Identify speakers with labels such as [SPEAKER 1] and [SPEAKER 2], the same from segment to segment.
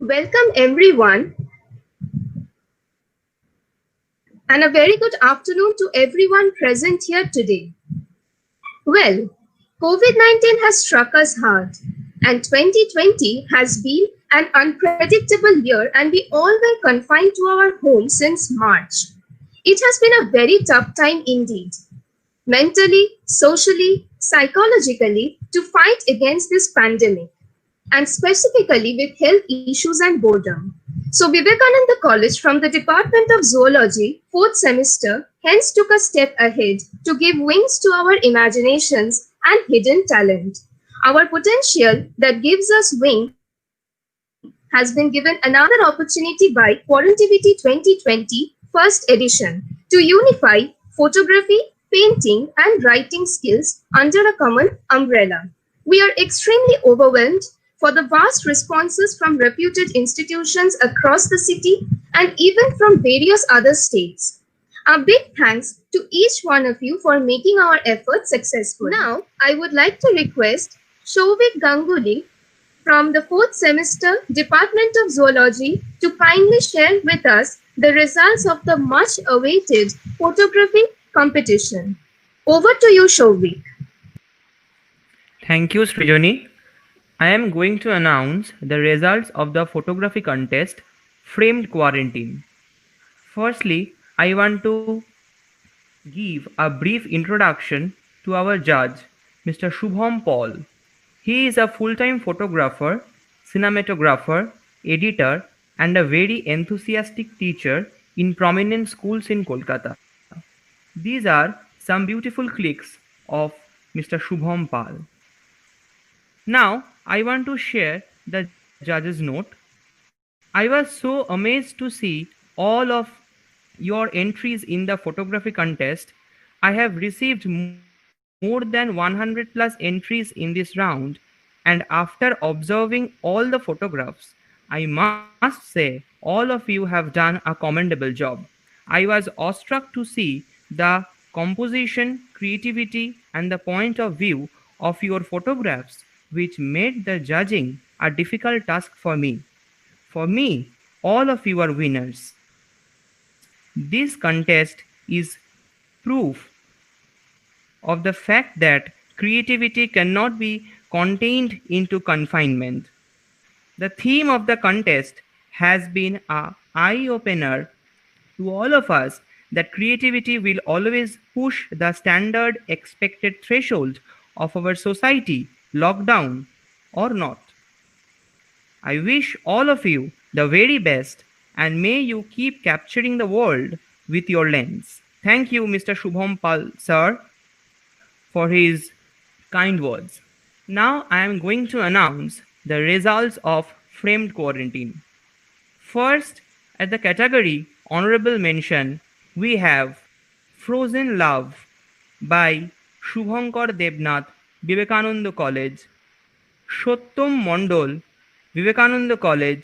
[SPEAKER 1] Welcome everyone and a very good afternoon to everyone present here today. Well, COVID-19 has struck us hard and 2020 has been an unpredictable year and we all were confined to our homes since March. It has been a very tough time indeed, mentally, socially, psychologically, to fight against this pandemic, and specifically with health issues and boredom. So, Vivekananda College from the Department of Zoology, fourth semester, hence took a step ahead to give wings to our imaginations and hidden talent. Our potential that gives us wing has been given another opportunity by Quarantivity 2020 first edition to unify photography, painting, and writing skills under a common umbrella. We are extremely overwhelmed for the vast responses from reputed institutions across the city and even from various other states. A big thanks to each one of you for making our efforts successful. Now, I would like to request Shovik Ganguly from the fourth semester Department of Zoology to kindly share with us the results of the much awaited photography competition. Over to you, Shovik.
[SPEAKER 2] Thank you, Srijoni. I am going to announce the results of the photography contest Framed Quarantine. Firstly, I want to give a brief introduction to our judge, Mr. Shubham Paul. He is a full-time photographer, cinematographer, editor, and a very enthusiastic teacher in prominent schools in Kolkata. These are some beautiful clicks of Mr. Shubham Pal. Now, I want to share the judge's note. I was so amazed to see all of your entries in the photography contest. I have received more than 100 plus entries in this round, and after observing all the photographs, I must say all of you have done a commendable job. I was awestruck to see the composition, creativity, and the point of view of your photographs, which made the judging a difficult task for me. For me, all of you are winners. This contest is proof of the fact that creativity cannot be contained into confinement. The theme of the contest has been a eye opener to all of us that creativity will always push the standard expected threshold of our society, lockdown or not. I wish all of you the very best and may you keep capturing the world with your lens. Thank you, Mr. Shubham Pal, sir, for his kind words. Now I am going to announce the results of Framed Quarantine. First, at the category Honorable Mention, we have Frozen Love by Shubhankar Debnath, Vivekananda College, Satyam Mondal Vivekananda college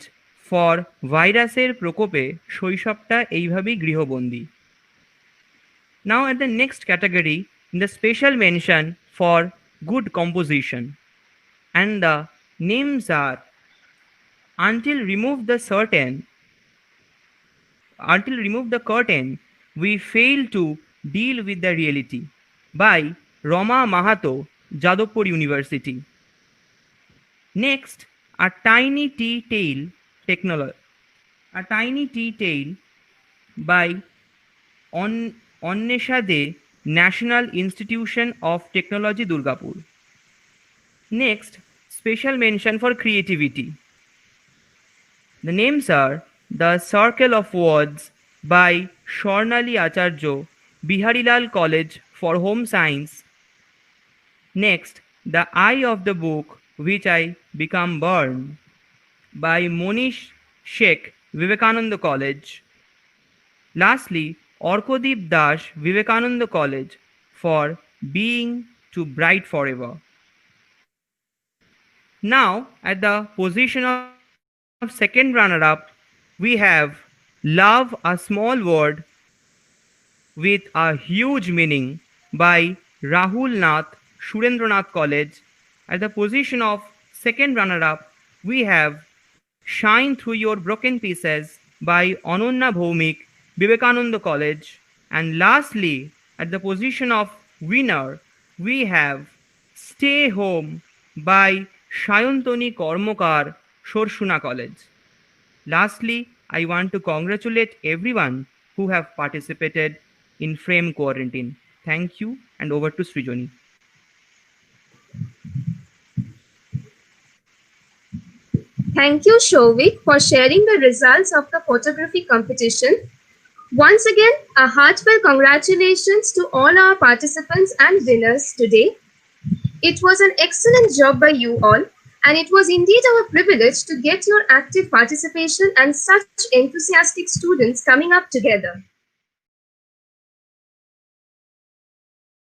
[SPEAKER 2] for ভাইরাসের প্রকোপে শৈশবটা এইভাবেই গৃহবন্দী. Now at the next category, in the special mention for good composition, and the names are until remove the certain until remove the curtain we fail to deal with the reality by Rama Mahato, Jadavpur University. Next, a tiny tea tale technology. A tiny tea tale by Onnesha De, National Institution of Technology, Durgapur. Next, special mention for creativity. The names are The Circle of Words by Swarnali Acharya, Biharilal College for Home Science. Next, The Eye of the Book Which I Become Burned by Monish Sheikh, Vivekananda College. Lastly, Orkodeep Das, Vivekananda College for Being Too Bright Forever. Now, at the position of second runner-up, we have Love, a Small Word with a Huge Meaning by Rahul Nath, Surendranath College. At the position of second runner-up, we have Shine Through Your Broken Pieces by Ananya Bhaumik, Vivekananda College. And lastly, at the position of winner, we have Stay Home by Shayantoni Kormokar, Shorshuna College. Lastly, I want to congratulate everyone who have participated in Frame Quarantine. Thank you, and over to Srijoni.
[SPEAKER 1] Thank you, Shovik, for sharing the results of the photography competition. Once again, a heartfelt congratulations to all our participants and winners today. It was an excellent job by you all, and it was indeed our privilege to get your active participation and such enthusiastic students coming up together.